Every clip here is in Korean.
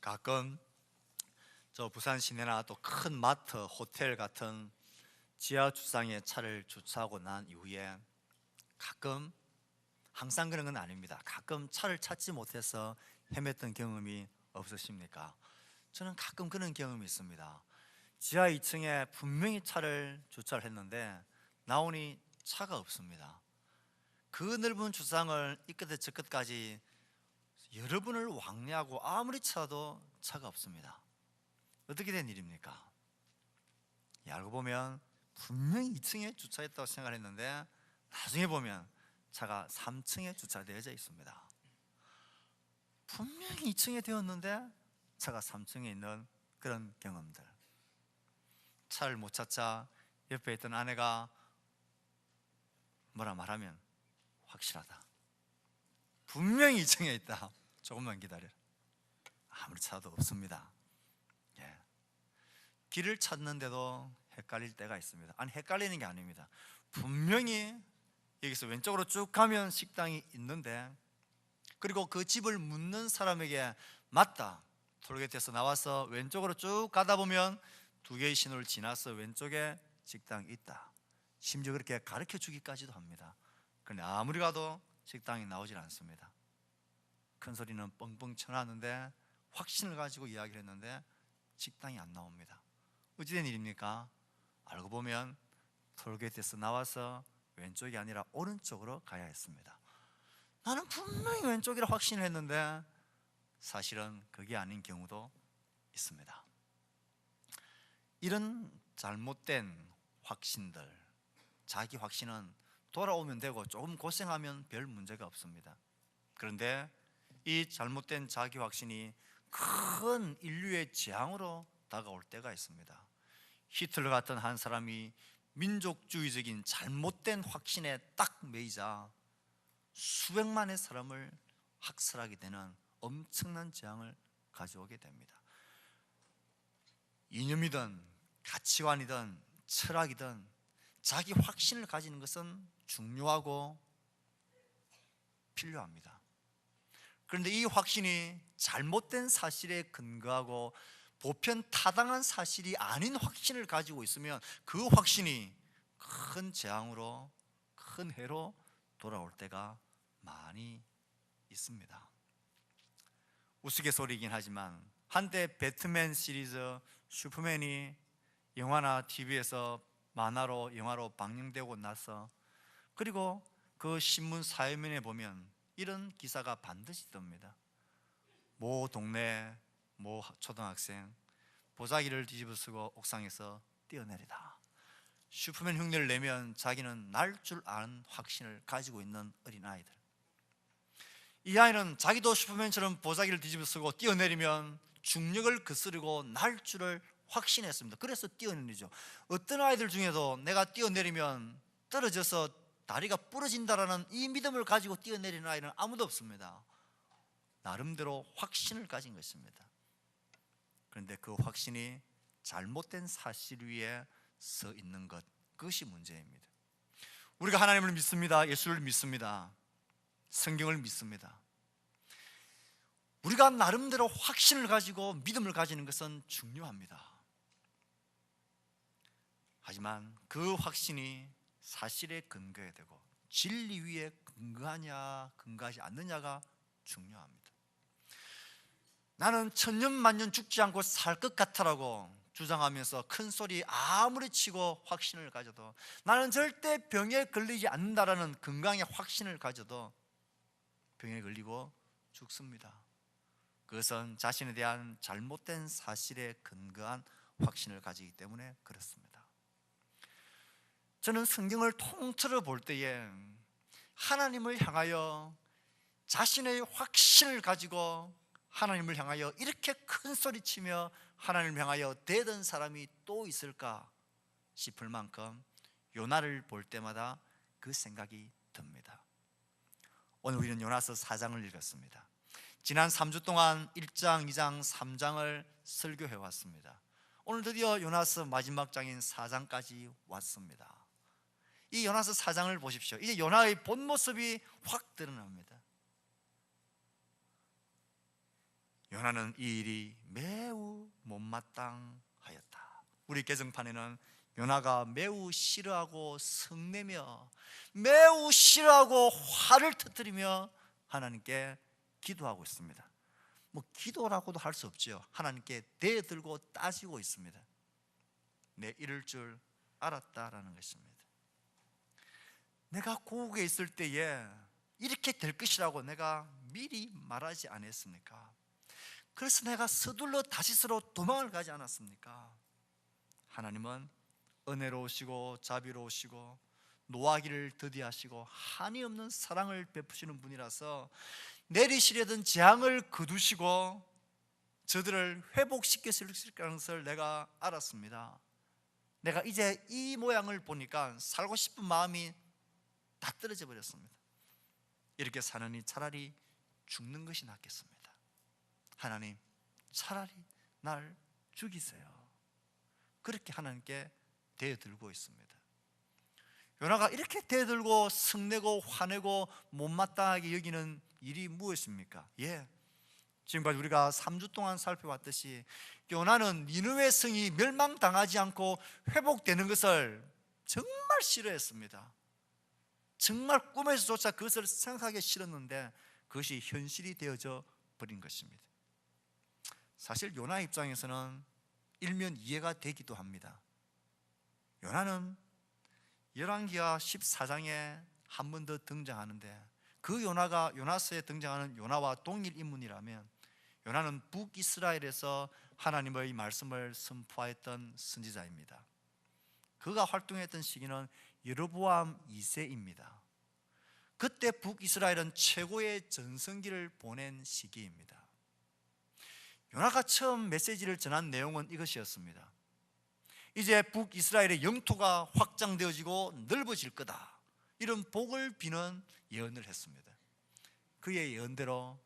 가끔 저 부산 시내나 또 큰 마트, 호텔 같은 지하 주차장에 차를 주차하고 난 이후에 가끔, 항상 그런 건 아닙니다. 가끔 차를 찾지 못해서 헤맸던 경험이 없으십니까? 저는 가끔 그런 경험이 있습니다. 지하 2층에 분명히 차를 주차를 했는데 나오니 차가 없습니다. 그 넓은 주차장을 이 끝에 저 끝까지 여러 번을 왕래하고 아무리 찾아도 차가 없습니다. 어떻게 된 일입니까? 알고 보면 분명히 2층에 주차했다고 생각했는데 나중에 보면 차가 3층에 주차되어져 있습니다. 분명히 2층에 되었는데 차가 3층에 있는 그런 경험들. 차를 못 찾자 옆에 있던 아내가 뭐라 말하면 확실하다. 분명히 2층에 있다. 조금만 기다려라. 아무리 찾아도 없습니다. 길을 찾는데도 헷갈릴 때가 있습니다. 아니, 헷갈리는 게 아닙니다. 분명히 여기서 왼쪽으로 쭉 가면 식당이 있는데, 그리고 그 집을 묻는 사람에게 맞다, 톨게이트에서 나와서 왼쪽으로 쭉 가다 보면 두 개의 신호를 지나서 왼쪽에 식당이 있다, 심지어 그렇게 가르쳐 주기까지도 합니다. 그런데 아무리 가도 식당이 나오질 않습니다. 큰 소리는 뻥뻥 쳐놨는데, 확신을 가지고 이야기를 했는데 식당이 안 나옵니다. 어찌된 일입니까? 알고 보면 톨게이트에서 나와서 왼쪽이 아니라 오른쪽으로 가야 했습니다. 나는 분명히 왼쪽이라 확신을 했는데 사실은 그게 아닌 경우도 있습니다. 이런 잘못된 확신들, 자기 확신은 돌아오면 되고 조금 고생하면 별 문제가 없습니다. 그런데 이 잘못된 자기 확신이 큰 인류의 재앙으로 다가올 때가 있습니다. 히틀러 같은 한 사람이 민족주의적인 잘못된 확신에 딱 매이자 수백만의 사람을 학살하게 되는 엄청난 재앙을 가져오게 됩니다. 이념이든 가치관이든 철학이든 자기 확신을 가지는 것은 중요하고 필요합니다. 그런데 이 확신이 잘못된 사실에 근거하고 보편 타당한 사실이 아닌 확신을 가지고 있으면 그 확신이 큰 재앙으로, 큰 해로 돌아올 때가 많이 있습니다. 우스갯소리이긴 하지만 한때 배트맨 시리즈 슈퍼맨이 영화나 TV에서 만화로, 영화로 방영되고 나서, 그리고 그 신문 사회면에 보면 이런 기사가 반드시 뜹니다. 모 동네 모 초등학생 보자기를 뒤집어 쓰고 옥상에서 뛰어내리다. 슈퍼맨 흉내를 내면 자기는 날 줄 아는 확신을 가지고 있는 어린아이들. 이 아이는 자기도 슈퍼맨처럼 보자기를 뒤집어 쓰고 뛰어내리면 중력을 거스르고 날 줄을 확신했습니다. 그래서 뛰어내리죠. 어떤 아이들 중에도 내가 뛰어내리면 떨어져서 다리가 부러진다라는 이 믿음을 가지고 뛰어내리는 아이는 아무도 없습니다. 나름대로 확신을 가진 것입니다. 그런데 그 확신이 잘못된 사실 위에 서 있는 것, 그것이 문제입니다. 우리가 하나님을 믿습니다. 예수를 믿습니다. 성경을 믿습니다. 우리가 나름대로 확신을 가지고 믿음을 가지는 것은 중요합니다. 하지만 그 확신이 사실에 근거해야 되고 진리 위에 근거하냐 근거하지 않느냐가 중요합니다. 나는 천년만년 죽지 않고 살 것 같아라고 주장하면서 큰 소리 아무리 치고 확신을 가져도, 나는 절대 병에 걸리지 않는다라는 건강의 확신을 가져도 병에 걸리고 죽습니다. 그것은 자신에 대한 잘못된 사실에 근거한 확신을 가지기 때문에 그렇습니다. 저는 성경을 통틀어 볼 때에 하나님을 향하여 자신의 확신을 가지고 하나님을 향하여 이렇게 큰 소리치며 하나님을 향하여 대던 사람이 또 있을까 싶을 만큼 요나를 볼 때마다 그 생각이 듭니다. 오늘 우리는 요나서 4장을 읽었습니다. 지난 3주 동안 1장, 2장, 3장을 설교해 왔습니다. 오늘 드디어 요나서 마지막 장인 4장까지 왔습니다. 이 요나서 4장을 보십시오. 이제 요나의 본 모습이 확 드러납니다. 요나는 이 일이 매우 못마땅하였다. 우리 개정판에는 요나가 매우 싫어하고 성내며 매우 싫어하고 화를 터뜨리며 하나님께 기도하고 있습니다. 뭐 기도라고도 할 수 없죠. 하나님께 대들고 따지고 있습니다. 내 이럴 줄 알았다라는 것입니다. 내가 고국에 있을 때에 이렇게 될 것이라고 내가 미리 말하지 않았습니까? 그래서 내가 서둘러 다시스로 도망을 가지 않았습니까? 하나님은 은혜로우시고 자비로우시고 노하기를 더디하시고 한이 없는 사랑을 베푸시는 분이라서 내리시려던 재앙을 거두시고 저들을 회복시키실 것을 내가 알았습니다. 내가 이제 이 모양을 보니까 살고 싶은 마음이 다 떨어져 버렸습니다. 이렇게 사느니 차라리 죽는 것이 낫겠습니다. 하나님, 차라리 날 죽이세요. 그렇게 하나님께 대들고 있습니다. 요나가 이렇게 대들고 성내고 화내고 못마땅하게 여기는 일이 무엇입니까? 지금까지 우리가 3주 동안 살펴봤듯이 요나는 니느웨 성이 멸망당하지 않고 회복되는 것을 정말 싫어했습니다. 정말 꿈에서조차 그것을 생각하기 싫었는데 그것이 현실이 되어져 버린 것입니다. 사실 요나 입장에서는 일면 이해가 되기도 합니다. 요나는 열왕기하 14장에 한 번 더 등장하는데 그 요나가 요나서에 등장하는 요나와 동일 인물이라면 요나는 북이스라엘에서 하나님의 말씀을 선포하였던 선지자입니다. 그가 활동했던 시기는 여로보암 2세입니다. 그때 북이스라엘은 최고의 전성기를 보낸 시기입니다. 요나가 처음 메시지를 전한 내용은 이것이었습니다. 이제 북이스라엘의 영토가 확장되어지고 넓어질 거다, 이런 복을 비는 예언을 했습니다. 그의 예언대로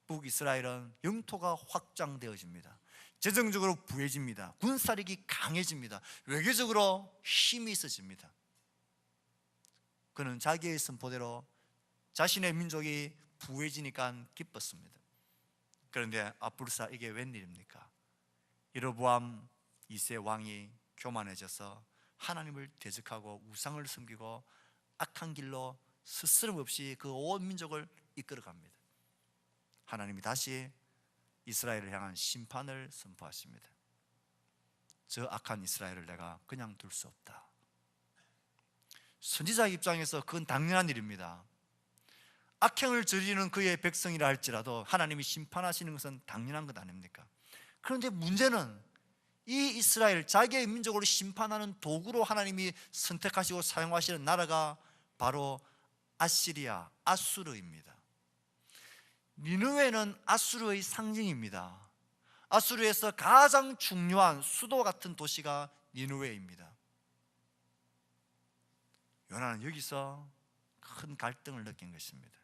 북이스라엘은 영토가 확장되어집니다. 재정적으로 부해집니다. 군사력이 강해집니다. 외교적으로 힘이 있어집니다. 그는 자기의 선포대로 자신의 민족이 부해지니까 기뻤습니다. 그런데 불사 이게 웬일입니까? 여로보암 2세 왕이 교만해져서 하나님을 대적하고 우상을 섬기고 악한 길로 스스럼 없이 그 온 민족을 이끌어갑니다. 하나님이 다시 이스라엘을 향한 심판을 선포하십니다. 저 악한 이스라엘을 내가 그냥 둘 수 없다. 선지자 입장에서 그건 당연한 일입니다. 악행을 저지르는 그의 백성이라 할지라도 하나님이 심판하시는 것은 당연한 것 아닙니까? 그런데 문제는 이 이스라엘, 자기의 민족을 심판하는 도구로 하나님이 선택하시고 사용하시는 나라가 바로 아시리아, 아수르입니다. 니느웨는 아수르의 상징입니다. 아수르에서 가장 중요한 수도 같은 도시가 니느웨입니다. 요나는 여기서 큰 갈등을 느낀 것입니다.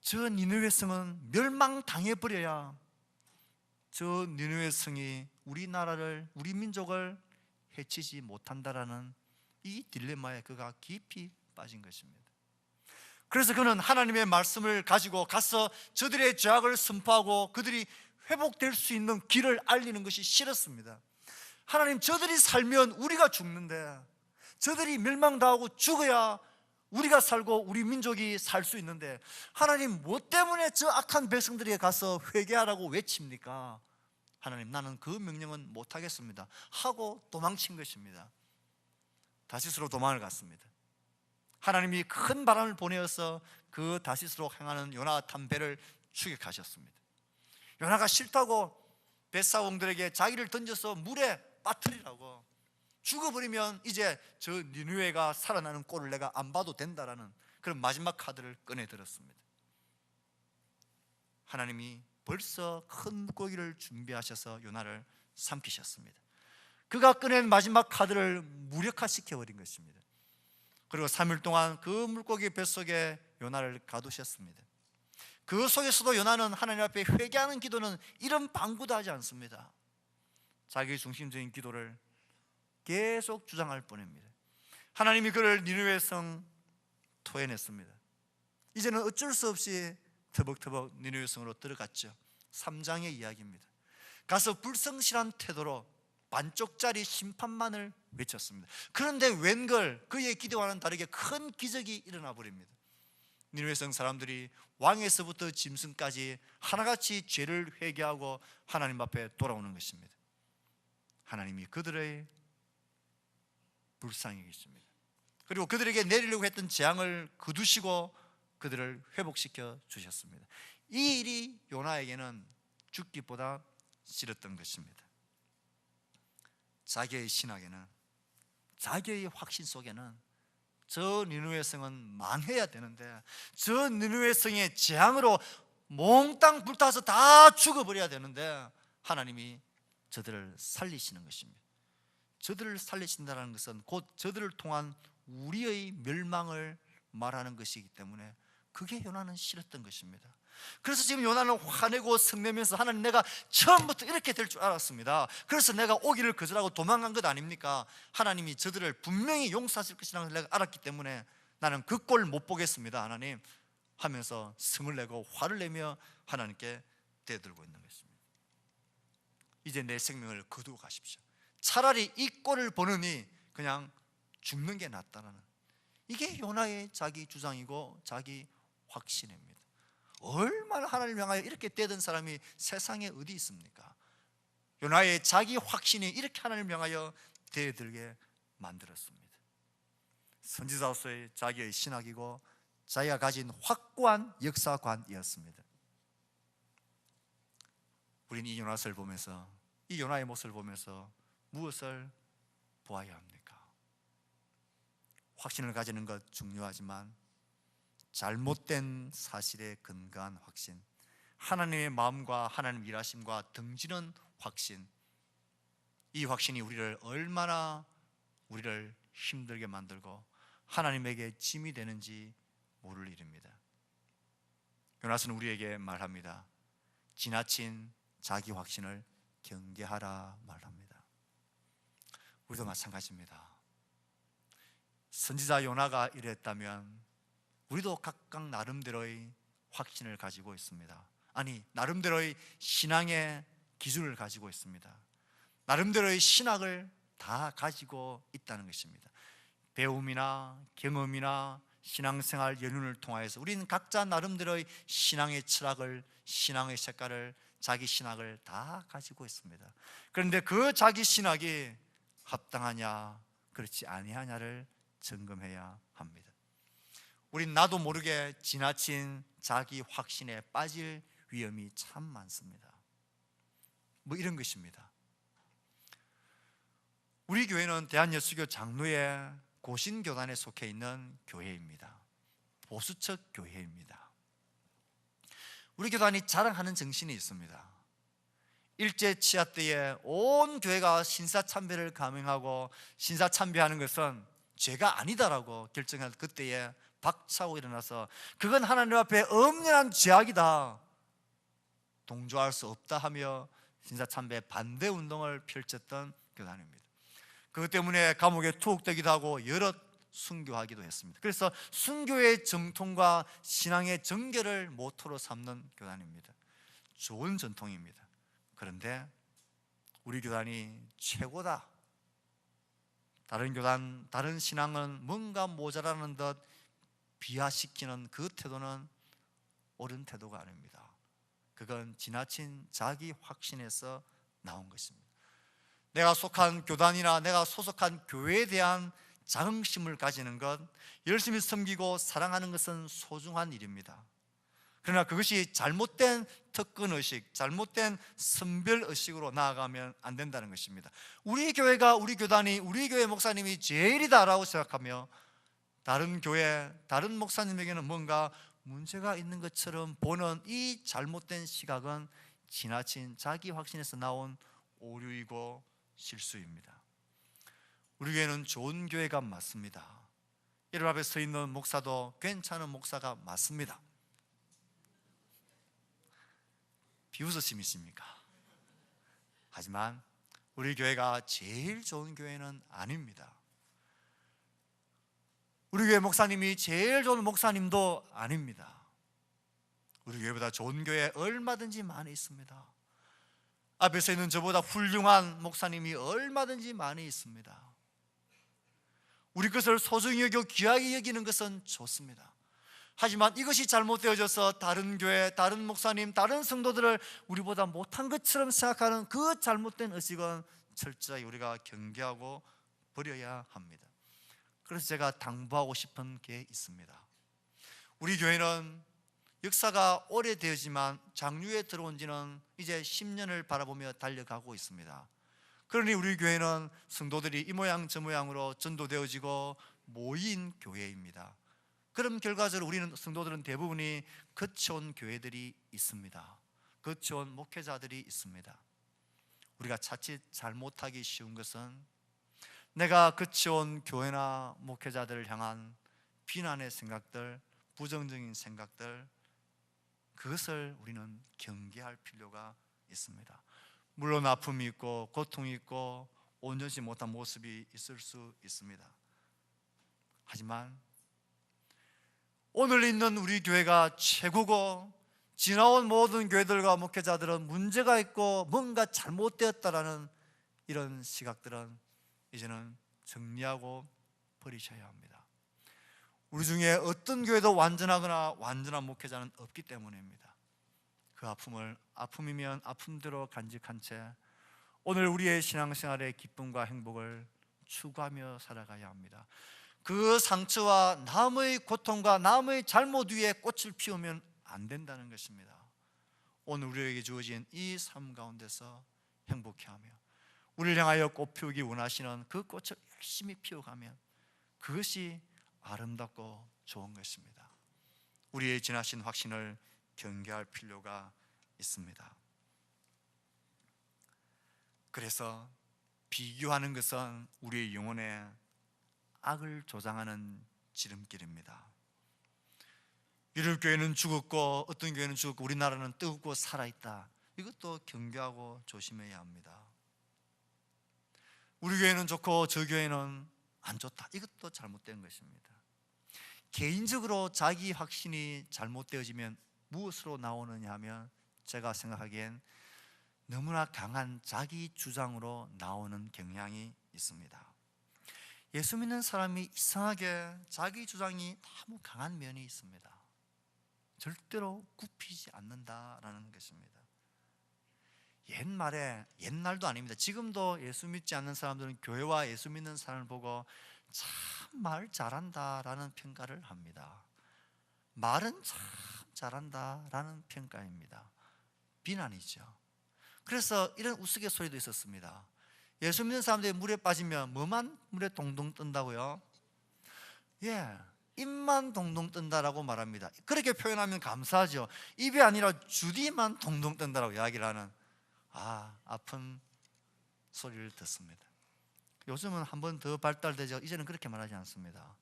저 니느웨 성은 멸망당해버려야 저 니느웨 성이 우리나라를, 우리 민족을 해치지 못한다라는 이 딜레마에 그가 깊이 빠진 것입니다. 그래서 그는 하나님의 말씀을 가지고 가서 저들의 죄악을 선포하고 그들이 회복될 수 있는 길을 알리는 것이 싫었습니다. 하나님, 저들이 살면 우리가 죽는데, 저들이 멸망당하고 죽어야 우리가 살고 우리 민족이 살 수 있는데 하나님, 뭐 때문에 저 악한 백성들에게 가서 회개하라고 외칩니까? 하나님, 나는 그 명령은 못하겠습니다 하고 도망친 것입니다. 다시스로 도망을 갔습니다. 하나님이 큰 바람을 보내어서 그 다시스로 향하는 요나가 탄 배를 추격하셨습니다. 요나가 싫다고 뱃사공들에게 자기를 던져서 물에 빠뜨리라고, 죽어버리면 이제 저 니느웨가 살아나는 꼴을 내가 안 봐도 된다라는 그런 마지막 카드를 꺼내들었습니다. 하나님이 벌써 큰 물고기를 준비하셔서 요나를 삼키셨습니다. 그가 꺼낸 마지막 카드를 무력화시켜버린 것입니다. 그리고 3일 동안 그 물고기 뱃속에 요나를 가두셨습니다. 그 속에서도 요나는 하나님 앞에 회개하는 기도는 이런 방구도 하지 않습니다. 자기 중심적인 기도를 계속 주장할 뿐입니다. 하나님이 그를 니느웨 성 토해냈습니다. 이제는 어쩔 수 없이 터벅터벅 니느웨 성으로 들어갔죠. 3장의 이야기입니다. 가서 불성실한 태도로 반쪽짜리 심판만을 외쳤습니다. 그런데 웬걸 그의 기대와는 다르게 큰 기적이 일어나 버립니다. 니느웨 성 사람들이 왕에서부터 짐승까지 하나같이 죄를 회개하고 하나님 앞에 돌아오는 것입니다. 하나님이 그들의 불쌍히 계십니다. 그리고 그들에게 내리려고 했던 재앙을 거두시고 그들을 회복시켜 주셨습니다. 이 일이 요나에게는 죽기보다 싫었던 것입니다. 자기의 신학에는, 자기의 확신 속에는 저 니느웨 성은 망해야 되는데, 저 니느웨 성의 재앙으로 몽땅 불타서 다 죽어버려야 되는데 하나님이 저들을 살리시는 것입니다. 저들을 살리신다는 것은 곧 저들을 통한 우리의 멸망을 말하는 것이기 때문에 그게 요나는 싫었던 것입니다. 그래서 지금 요나는 화내고 성내면서 하나님, 내가 처음부터 이렇게 될 줄 알았습니다. 그래서 내가 오기를 거절하고 도망간 것 아닙니까? 하나님이 저들을 분명히 용서하실 것이라는 걸 내가 알았기 때문에 나는 그 꼴 못 보겠습니다, 하나님 하면서 성을 내고 화를 내며 하나님께 대들고 있는 것입니다. 이제 내 생명을 거두어 가십시오. 차라리 이 꼴을 보느니 그냥 죽는 게 낫다라는, 이게 요나의 자기 주장이고 자기 확신입니다. 얼마나 하나님을 향하여 이렇게 대든 사람이 세상에 어디 있습니까? 요나의 자기 확신이 이렇게 하나님을 향하여 대들게 만들었습니다. 선지자로서의 자기의 신학이고 자기가 가진 확고한 역사관이었습니다. 우리는 이 요나서를 보면서, 이 요나의 모습을 보면서 무엇을 보아야 합니까? 확신을 가지는 것 중요하지만 잘못된 사실에 근거한 확신, 하나님의 마음과 하나님 일하심과 등지는 확신, 이 확신이 우리를 얼마나 우리를 힘들게 만들고 하나님에게 짐이 되는지 모를 일입니다. 요나서는 우리에게 말합니다. 지나친 자기 확신을 경계하라 말합니다. 우리도 마찬가지입니다. 선지자 요나가 이랬다면 우리도 각각 나름대로의 확신을 가지고 있습니다. 아니, 나름대로의 신앙의 기준을 가지고 있습니다. 나름대로의 신학을 다 가지고 있다는 것입니다. 배움이나 경험이나 신앙생활 연륜을 통하여서 우리는 각자 나름대로의 신앙의 철학을, 신앙의 색깔을, 자기 신학을 다 가지고 있습니다. 그런데 그 자기 신학이 합당하냐 그렇지 아니하냐를 점검해야 합니다. 우린 나도 모르게 지나친 자기 확신에 빠질 위험이 참 많습니다. 뭐 이런 것입니다. 우리 교회는 대한예수교 장로회 고신교단에 속해 있는 교회입니다. 보수적 교회입니다. 우리 교단이 자랑하는 정신이 있습니다. 일제치하 때에 온 교회가 신사참배를 감행하고 신사참배하는 것은 죄가 아니다라고 결정한 그때에 박차고 일어나서 그건 하나님 앞에 엄연한 죄악이다, 동조할 수 없다 하며 신사참배 반대 운동을 펼쳤던 교단입니다. 그것 때문에 감옥에 투옥되기도 하고 여러 순교하기도 했습니다. 그래서 순교의 정통과 신앙의 정결을 모토로 삼는 교단입니다. 좋은 전통입니다. 그런데 우리 교단이 최고다, 다른 교단, 다른 신앙은 뭔가 모자라는 듯 비하시키는 그 태도는 옳은 태도가 아닙니다. 그건 지나친 자기 확신에서 나온 것입니다. 내가 속한 교단이나 내가 소속한 교회에 대한 자긍심을 가지는 것, 열심히 섬기고 사랑하는 것은 소중한 일입니다. 그러나 그것이 잘못된 특권의식, 잘못된 선별의식으로 나아가면 안 된다는 것입니다. 우리 교회가, 우리 교단이, 우리 교회 목사님이 제일이다라고 생각하며 다른 교회, 다른 목사님에게는 뭔가 문제가 있는 것처럼 보는 이 잘못된 시각은 지나친 자기 확신에서 나온 오류이고 실수입니다. 우리 교회는 좋은 교회가 맞습니다. 이름 앞에 서 있는 목사도 괜찮은 목사가 맞습니다. 비웃으심이십니까? 하지만 우리 교회가 제일 좋은 교회는 아닙니다. 우리 교회 목사님이 제일 좋은 목사님도 아닙니다. 우리 교회보다 좋은 교회 얼마든지 많이 있습니다. 앞에서 있는 저보다 훌륭한 목사님이 얼마든지 많이 있습니다. 우리 것을 소중히 여기고 귀하게 여기는 것은 좋습니다. 하지만 이것이 잘못되어져서 다른 교회, 다른 목사님, 다른 성도들을 우리보다 못한 것처럼 생각하는 그 잘못된 의식은 철저히 우리가 경계하고 버려야 합니다. 그래서 제가 당부하고 싶은 게 있습니다. 우리 교회는 역사가 오래되었지만 장류에 들어온 지는 이제 10년을 바라보며 달려가고 있습니다. 그러니 우리 교회는 성도들이 이 모양 저 모양으로 전도되어지고 모인 교회입니다. 그럼 결과적으로 우리는 성도들은 대부분이 거쳐온 교회들이 있습니다. 거쳐온 목회자들이 있습니다. 우리가 자칫 잘못하기 쉬운 것은 내가 거쳐온 교회나 목회자들을 향한 비난의 생각들, 부정적인 생각들, 그것을 우리는 경계할 필요가 있습니다. 물론 아픔이 있고 고통이 있고 온전치 못한 모습이 있을 수 있습니다. 하지만 오늘 있는 우리 교회가 최고고 지나온 모든 교회들과 목회자들은 문제가 있고 뭔가 잘못되었다라는 이런 시각들은 이제는 정리하고 버리셔야 합니다. 우리 중에 어떤 교회도 완전하거나 완전한 목회자는 없기 때문입니다. 그 아픔을 아픔이면 아픔대로 간직한 채 오늘 우리의 신앙생활의 기쁨과 행복을 추구하며 살아가야 합니다. 그 상처와 남의 고통과 남의 잘못 위에 꽃을 피우면 안 된다는 것입니다. 오늘 우리에게 주어진 이 삶 가운데서 행복해하며 우리를 향하여 꽃 피우기 원하시는 그 꽃을 열심히 피워가면 그것이 아름답고 좋은 것입니다. 우리의 지나신 확신을 경계할 필요가 있습니다. 그래서 비교하는 것은 우리의 영혼에 악을 조장하는 지름길입니다. 유럽교회는 죽었고 어떤 교회는 죽었고 우리나라는 뜨겁고 살아있다. 이것도 경계하고 조심해야 합니다. 우리 교회는 좋고 저 교회는 안 좋다. 이것도 잘못된 것입니다. 개인적으로 자기 확신이 잘못되어지면 무엇으로 나오느냐 하면 제가 생각하기엔 너무나 강한 자기 주장으로 나오는 경향이 있습니다. 예수 믿는 사람이 이상하게 자기 주장이 너무 강한 면이 있습니다. 절대로 굽히지 않는다라는 것입니다. 옛날도 아닙니다. 지금도 예수 믿지 않는 사람들은 교회와 예수 믿는 사람을 보고 참 말 잘한다라는 평가를 합니다. 말은 참 잘한다라는 평가입니다. 비난이죠. 그래서 이런 우스갯소리도 있었습니다. 예수 믿는 사람들이 물에 빠지면 뭐만 물에 동동 뜬다고요? 입만 동동 뜬다라고 말합니다. 그렇게 표현하면 감사하죠. 입이 아니라 주디만 동동 뜬다라고 이야기를 하는 아픈 소리를 듣습니다. 요즘은 한 번 더 발달되죠. 이제는 그렇게 말하지 않습니다.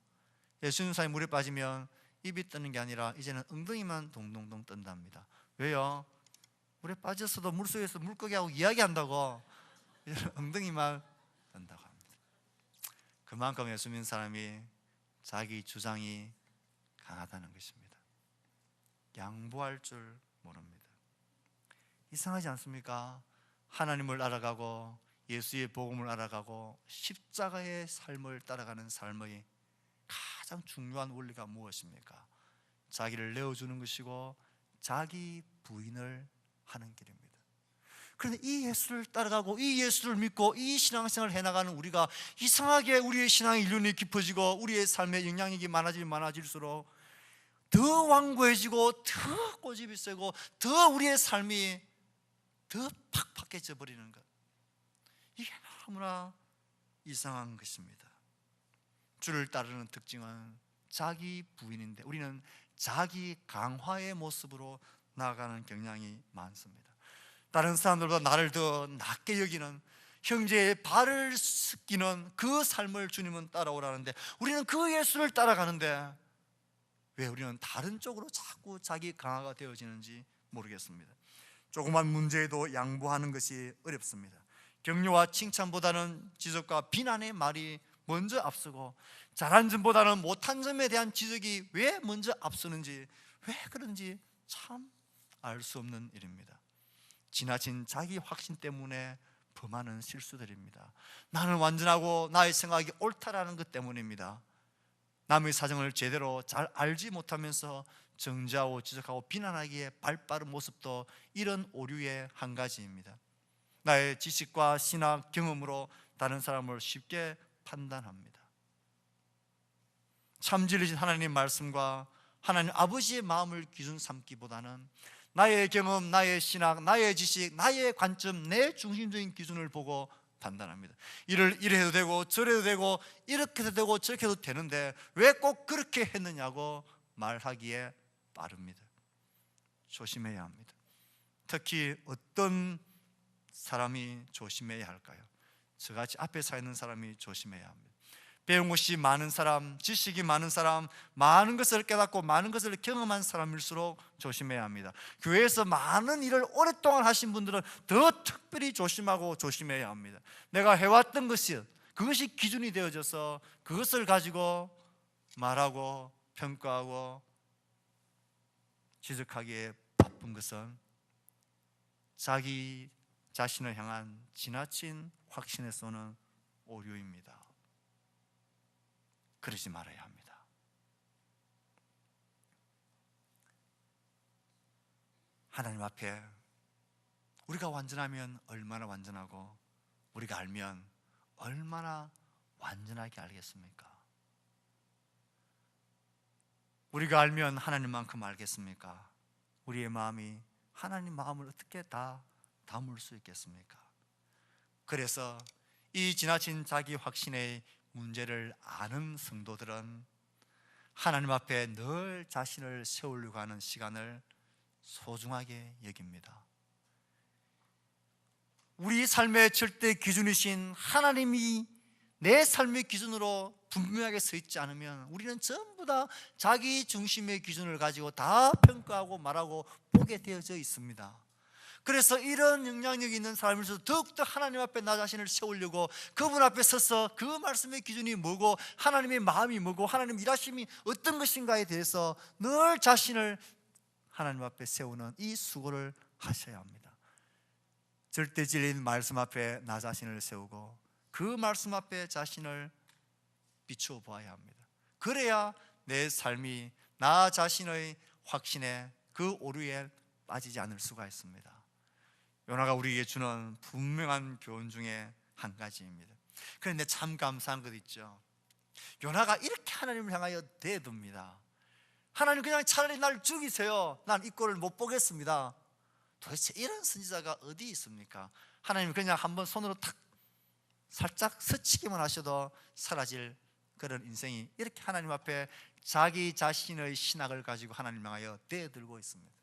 예수 믿는 사람이 물에 빠지면 입이 뜨는 게 아니라 이제는 엉덩이만 동동동 뜬답니다. 왜요? 물에 빠졌어도 물속에서 물고기하고 이야기한다고 이제는 엉덩이만 뜬다고 합니다. 그만큼 예수 믿는 사람이 자기 주장이 강하다는 것입니다. 양보할 줄 모릅니다. 이상하지 않습니까? 하나님을 알아가고 예수의 복음을 알아가고 십자가의 삶을 따라가는 삶의 가장 중요한 원리가 무엇입니까? 자기를 내어주는 것이고 자기 부인을 하는 길입니다. 그런데 이 예수를 따라가고 이 예수를 믿고 이 신앙생활을 해나가는 우리가 이상하게 우리의 신앙의 일륜이 깊어지고 우리의 삶에 영향력이 많아질수록 더 완고해지고 더 고집이 세고 더 우리의 삶이 더 팍팍해져 버리는 것, 이게 너무나 이상한 것입니다. 주를 따르는 특징은 자기 부인인데 우리는 자기 강화의 모습으로 나아가는 경향이 많습니다. 다른 사람들보다 나를 더 낮게 여기는, 형제의 발을 씻기는 그 삶을 주님은 따라오라는데 우리는 그 예수를 따라가는데 왜 우리는 다른 쪽으로 자꾸 자기 강화가 되어지는지 모르겠습니다. 조그만 문제에도 양보하는 것이 어렵습니다. 격려와 칭찬보다는 지적과 비난의 말이 먼저 앞서고 잘한 점보다는 못한 점에 대한 지적이 왜 먼저 앞서는지, 왜 그런지 참 알 수 없는 일입니다. 지나친 자기 확신 때문에 범하는 실수들입니다. 나는 완전하고 나의 생각이 옳다라는 것 때문입니다. 남의 사정을 제대로 잘 알지 못하면서 정죄하고 지적하고 비난하기에 발빠른 모습도 이런 오류의 한 가지입니다. 나의 지식과 신학 경험으로 다른 사람을 쉽게 판단합니다. 참 진리신 하나님 말씀과 하나님 아버지의 마음을 기준 삼기보다는 나의 경험, 나의 신학, 나의 지식, 나의 관점, 내 중심적인 기준을 보고 판단합니다. 이래 해도 되고 저래도 되고 이렇게 해도 되고 저렇게 해도 되는데 왜 꼭 그렇게 했느냐고 말하기에 빠릅니다. 조심해야 합니다. 특히 어떤 사람이 조심해야 할까요? 저같이 앞에 서 있는 사람이 조심해야 합니다. 배운 것이 많은 사람, 지식이 많은 사람, 많은 것을 깨닫고 많은 것을 경험한 사람일수록 조심해야 합니다. 교회에서 많은 일을 오랫동안 하신 분들은 더 특별히 조심하고 조심해야 합니다. 내가 해왔던 그것이 기준이 되어져서 그것을 가지고 말하고 평가하고 지적하기에 바쁜 것은 자기 자신을 향한 지나친 확신에 쏘는 오류입니다. 그러지 말아야 합니다. 하나님 앞에 우리가 완전하면 얼마나 완전하고 우리가 알면 얼마나 완전하게 알겠습니까? 우리가 알면 하나님만큼 알겠습니까? 우리의 마음이 하나님 마음을 어떻게 다 담을 수 있겠습니까? 그래서 이 지나친 자기 확신의 문제를 아는 성도들은 하나님 앞에 늘 자신을 세우려고 하는 시간을 소중하게 여깁니다. 우리 삶의 절대 기준이신 하나님이 내 삶의 기준으로 분명하게 서 있지 않으면 우리는 전부 다 자기 중심의 기준을 가지고 다 평가하고 말하고 보게 되어져 있습니다. 그래서 이런 영향력이 있는 삶에서 더욱더 하나님 앞에 나 자신을 세우려고 그분 앞에 서서 그 말씀의 기준이 뭐고 하나님의 마음이 뭐고 하나님 일하심이 어떤 것인가에 대해서 늘 자신을 하나님 앞에 세우는 이 수고를 하셔야 합니다. 절대 진리인 말씀 앞에 나 자신을 세우고 그 말씀 앞에 자신을 비추어 보아야 합니다. 그래야 내 삶이 나 자신의 확신에 그 오류에 빠지지 않을 수가 있습니다. 요나가 우리에게 주는 분명한 교훈 중에 한 가지입니다. 그런데 참 감사한 것 있죠. 요나가 이렇게 하나님을 향하여 대듭니다. 하나님 그냥 차라리 날 죽이세요. 난 이 꼴을 못 보겠습니다. 도대체 이런 선지자가 어디 있습니까? 하나님 그냥 한번 손으로 탁 살짝 스치기만 하셔도 사라질 그런 인생이 이렇게 하나님 앞에 자기 자신의 신학을 가지고 하나님 향하여 대들고 있습니다.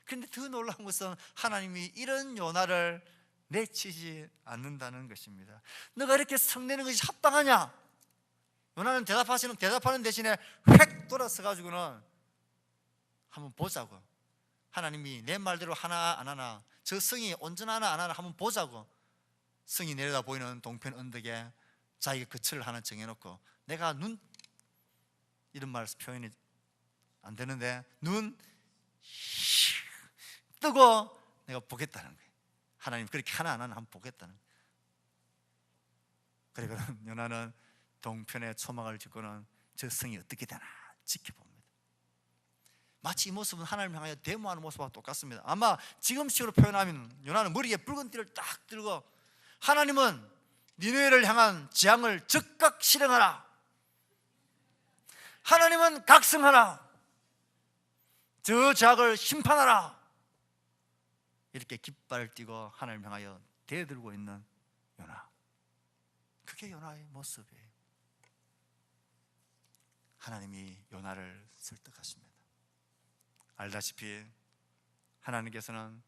그런데 더 놀라운 것은 하나님이 이런 요나를 내치지 않는다는 것입니다. 너가 이렇게 성내는 것이 합당하냐? 요나는 대답하는 대신에 획 돌아서 가지고는 한번 보자고. 하나님이 내 말대로 하나 안 하나, 저 성이 온전하나 안 하나 한번 보자고. 성이 내려다 보이는 동편 언덕에 자기가 거처를 하나 정해놓고 내가 이런 말 표현이 안 되는데 눈 뜨고 내가 보겠다는 거예요. 하나님 그렇게 하나 안 하나 한번 보겠다는 거예요. 그리고 요나는 동편에 초막을 짓고는 저 성이 어떻게 되나 지켜봅니다. 마치 이 모습은 하나님을 향하여 데모하는 모습과 똑같습니다. 아마 지금식으로 표현하면 요나는 머리에 붉은 띠를 딱 들고 하나님은 니느웨를 향한 재앙을 즉각 실행하라. 하나님은 각성하라. 저 죄악을 심판하라. 이렇게 깃발을 띄고 하나님을 향하여 대들고 있는 요나. 그게 요나의 모습이에요. 하나님이 요나를 설득하십니다. 알다시피 하나님께서는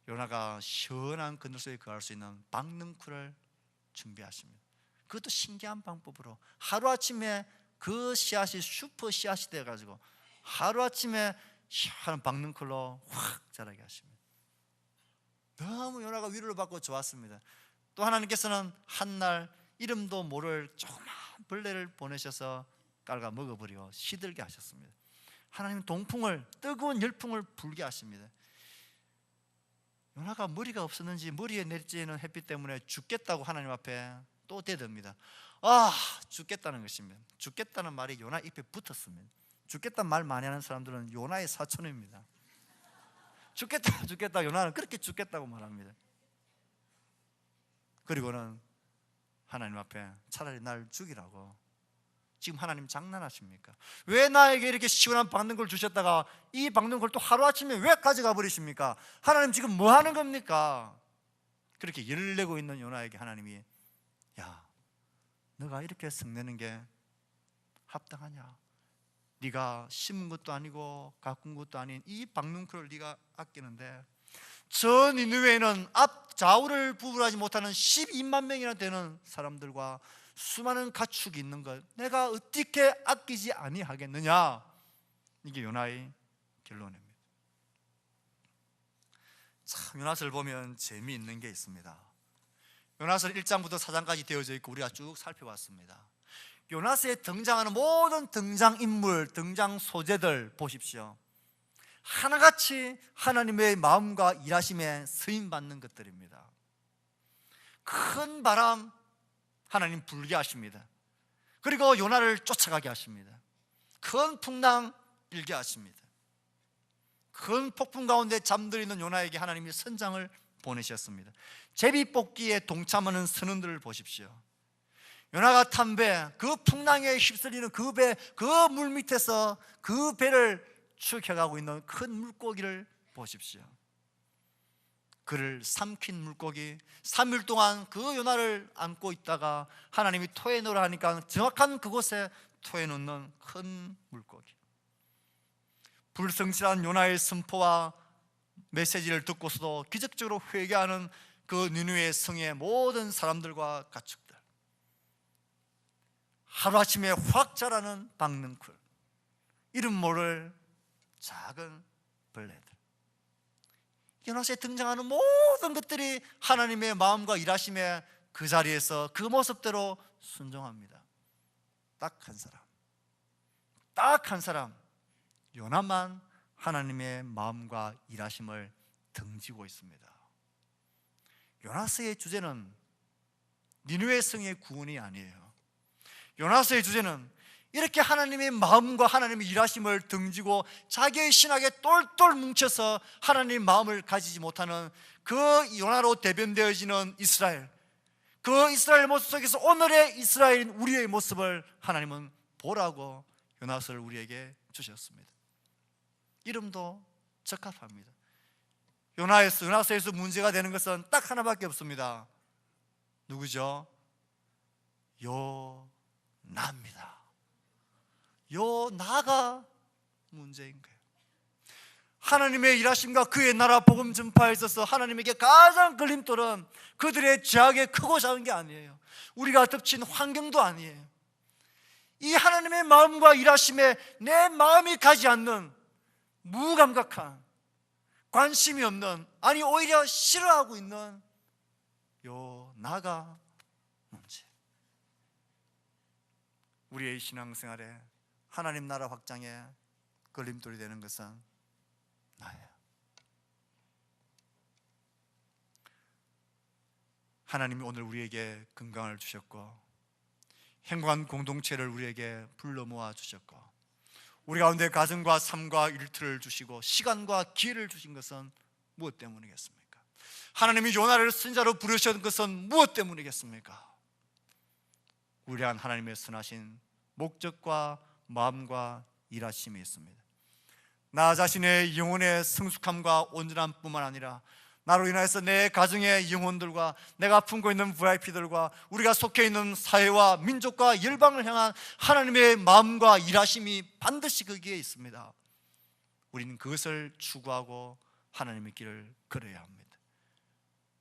요나가 시원한 그늘 속에 거할 수 있는 박능쿨을 준비하십니다. 그것도 신기한 방법으로 하루아침에 그 씨앗이 슈퍼 씨앗이 되어가지고 하루아침에 시원한 박능쿨로 확 자라게 하십니다. 너무 요나가 위로를 받고 좋았습니다. 또 하나님께서는 한날 이름도 모를 조그만 벌레를 보내셔서 깔아 먹어버리고 시들게 하셨습니다. 하나님은 동풍을, 뜨거운 열풍을 불게 하십니다. 요나가 머리가 없었는지 머리에 내리쬐는 햇빛 때문에 죽겠다고 하나님 앞에 또 대듭니다. 죽겠다는 것입니다. 죽겠다는 말이 요나 입에 붙었습니다. 죽겠다는 말 많이 하는 사람들은 요나의 사촌입니다. 죽겠다 요나는 그렇게 죽겠다고 말합니다. 그리고는 하나님 앞에 차라리 날 죽이라고. 지금 하나님 장난하십니까? 왜 나에게 이렇게 시원한 박능골 주셨다가 이 박능골 또 하루아침에 왜 가져가 버리십니까? 하나님 지금 뭐 하는 겁니까? 그렇게 열을 내고 있는 요나에게 하나님이, 야, 너가 이렇게 성내는 게 합당하냐? 네가 심은 것도 아니고 가꾼 것도 아닌 이 박능골을 네가 아끼는데 저 니느웨에는 앞 좌우를 구분하지 못하는 12만 명이나 되는 사람들과 수많은 가축이 있는 것 내가 어떻게 아끼지 아니하겠느냐? 이게 요나의 결론입니다. 참, 요나서를 보면 재미있는 게 있습니다. 요나서 1장부터 4장까지 되어져 있고 우리가 쭉 살펴봤습니다. 요나서에 등장하는 모든 등장인물, 등장 소재들 보십시오. 하나같이 하나님의 마음과 일하심에 쓰임받는 것들입니다. 큰 바람 하나님 불게 하십니다. 그리고 요나를 쫓아가게 하십니다. 큰 풍랑 일게 하십니다. 큰 폭풍 가운데 잠들어 있는 요나에게 하나님이 선장을 보내셨습니다. 제비뽑기에 동참하는 선원들을 보십시오. 요나가 탄 배, 그 풍랑에 휩쓸리는 그 배, 그 물 밑에서 그 배를 추격하고 있는 큰 물고기를 보십시오. 그를 삼킨 물고기, 3일 동안 그 요나를 안고 있다가 하나님이 토해 놓으라 하니까 정확한 그곳에 토해 놓는 큰 물고기. 불성실한 요나의 선포와 메시지를 듣고서도 기적적으로 회개하는 그 니느웨 성의 모든 사람들과 가축들, 하루아침에 확 자라는 박능쿨, 이름 모를 작은 벌레들, 요나서에 등장하는 모든 것들이 하나님의 마음과 일하심에 그 자리에서 그 모습대로 순종합니다. 딱 한 사람 요나만 하나님의 마음과 일하심을 등지고 있습니다. 요나서의 주제는 니느웨 성의 구원이 아니에요. 요나서의 주제는 이렇게 하나님의 마음과 하나님의 일하심을 등지고 자기의 신학에 똘똘 뭉쳐서 하나님의 마음을 가지지 못하는 그 요나로 대변되어지는 이스라엘, 그 이스라엘 모습 속에서 오늘의 이스라엘인 우리의 모습을 하나님은 보라고 요나서를 우리에게 주셨습니다. 이름도 적합합니다. 요나서에서 문제가 되는 것은 딱 하나밖에 없습니다. 누구죠? 요나입니다. 요나가 문제인 거예요. 하나님의 일하심과 그의 나라 복음 전파에 있어서 하나님에게 가장 걸림돌은 그들의 죄악의 크고 작은 게 아니에요. 우리가 덮친 환경도 아니에요. 이 하나님의 마음과 일하심에 내 마음이 가지 않는 무감각한, 관심이 없는, 아니 오히려 싫어하고 있는 요나가 문제. 우리의 신앙생활에 하나님 나라 확장에 걸림돌이 되는 것은 나예요. 하나님이 오늘 우리에게 건강을 주셨고 행복한 공동체를 우리에게 불러 모아 주셨고 우리 가운데 가정과 삶과 일터를 주시고 시간과 기회를 주신 것은 무엇 때문이겠습니까? 하나님이 요나를 선자로 부르셨던 것은 무엇 때문이겠습니까? 우리한 하나님의 선하신 목적과 마음과 일하심이 있습니다. 나 자신의 영혼의 성숙함과 온전함 뿐만 아니라 나로 인하여서 내 가정의 영혼들과 내가 품고 있는 VIP들과 우리가 속해 있는 사회와 민족과 열방을 향한 하나님의 마음과 일하심이 반드시 거기에 있습니다. 우리는 그것을 추구하고 하나님의 길을 걸어야 합니다.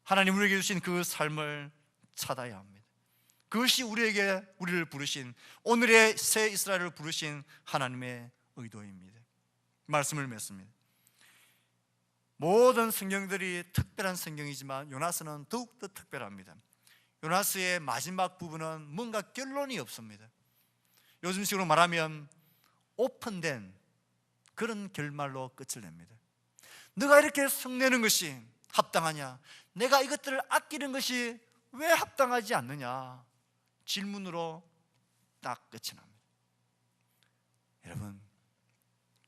하나님 우리에게 주신 그 삶을 찾아야 합니다. 그것이 우리를 부르신, 오늘의 새 이스라엘을 부르신 하나님의 의도입니다. 말씀을 맺습니다. 모든 성경들이 특별한 성경이지만 요나서는 더욱더 특별합니다. 요나서의 마지막 부분은 뭔가 결론이 없습니다. 요즘식으로 말하면 오픈된 그런 결말로 끝을 냅니다. 너가 이렇게 성내는 것이 합당하냐? 내가 이것들을 아끼는 것이 왜 합당하지 않느냐? 질문으로 딱 끝이 납니다. 여러분,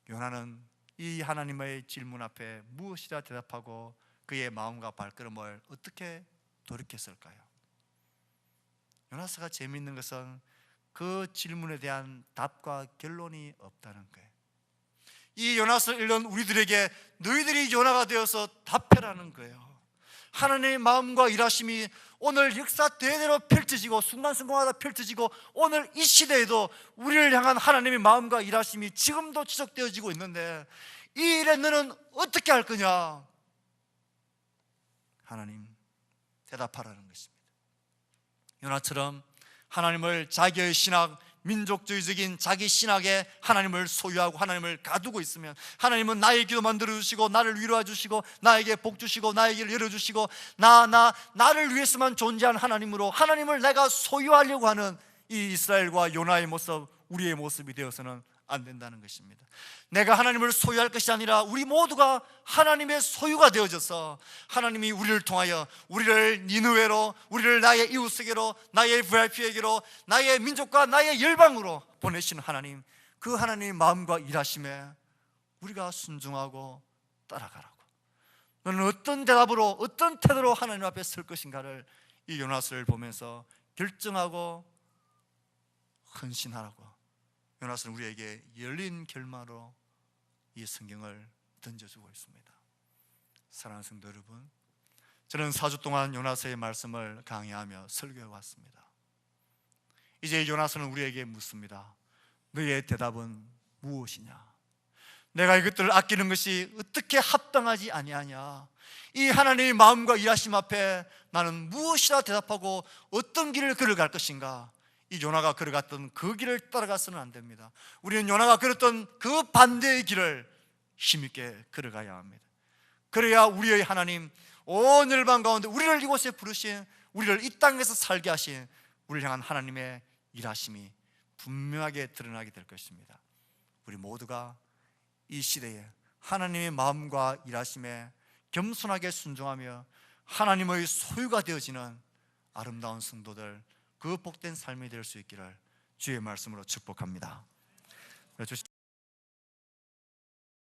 요나는 이 하나님의 질문 앞에 무엇이라 대답하고 그의 마음과 발걸음을 어떻게 돌이켰을까요? 요나서가 재미있는 것은 그 질문에 대한 답과 결론이 없다는 거예요. 이 요나서를 읽는 우리들에게 너희들이 요나가 되어서 답해라는 거예요. 하나님의 마음과 일하심이 오늘 역사 대대로 펼쳐지고 순간순간마다 펼쳐지고 오늘 이 시대에도 우리를 향한 하나님의 마음과 일하심이 지금도 지속되어지고 있는데 이 일에 너는 어떻게 할 거냐? 하나님 대답하라는 것입니다. 요나처럼 하나님을 자기의 신학, 민족주의적인 자기 신학에 하나님을 소유하고 하나님을 가두고 있으면 하나님은 나의 기도만 들어주시고 나를 위로해 주시고 나에게 복 주시고 나의 길을 열어주시고 나를 위해서만 존재한 하나님으로 하나님을 내가 소유하려고 하는 이 이스라엘과 요나의 모습, 우리의 모습이 되어서는 안 된다는 것입니다. 내가 하나님을 소유할 것이 아니라 우리 모두가 하나님의 소유가 되어져서 하나님이 우리를 통하여 우리를 니느웨로, 우리를 나의 이웃에게로, 나의 VIP에게로, 나의 민족과 나의 열방으로 보내신 하나님, 그 하나님의 마음과 일하심에 우리가 순종하고 따라가라고. 너는 어떤 대답으로, 어떤 태도로 하나님 앞에 설 것인가를 이 요나서를 보면서 결정하고 헌신하라고 요나서는 우리에게 열린 결말로 이 성경을 던져주고 있습니다. 사랑하는 성도 여러분, 저는 4주 동안 요나서의 말씀을 강의하며 설교해 왔습니다. 이제 요나서는 우리에게 묻습니다. 너의 대답은 무엇이냐? 내가 이것들을 아끼는 것이 어떻게 합당하지 아니하냐? 이 하나님의 마음과 일하심 앞에 나는 무엇이라 대답하고 어떤 길을 걸어갈 것인가? 이 요나가 걸어갔던 그 길을 따라가서는 안 됩니다. 우리는 요나가 걸었던 그 반대의 길을 힘있게 걸어가야 합니다. 그래야 우리의 하나님, 온 열방 가운데 우리를 이곳에 부르신, 우리를 이 땅에서 살게 하신 우리를 향한 하나님의 일하심이 분명하게 드러나게 될 것입니다. 우리 모두가 이 시대에 하나님의 마음과 일하심에 겸손하게 순종하며 하나님의 소유가 되어지는 아름다운 성도들, 그 복된 삶이 될 수 있기를 주의 말씀으로 축복합니다.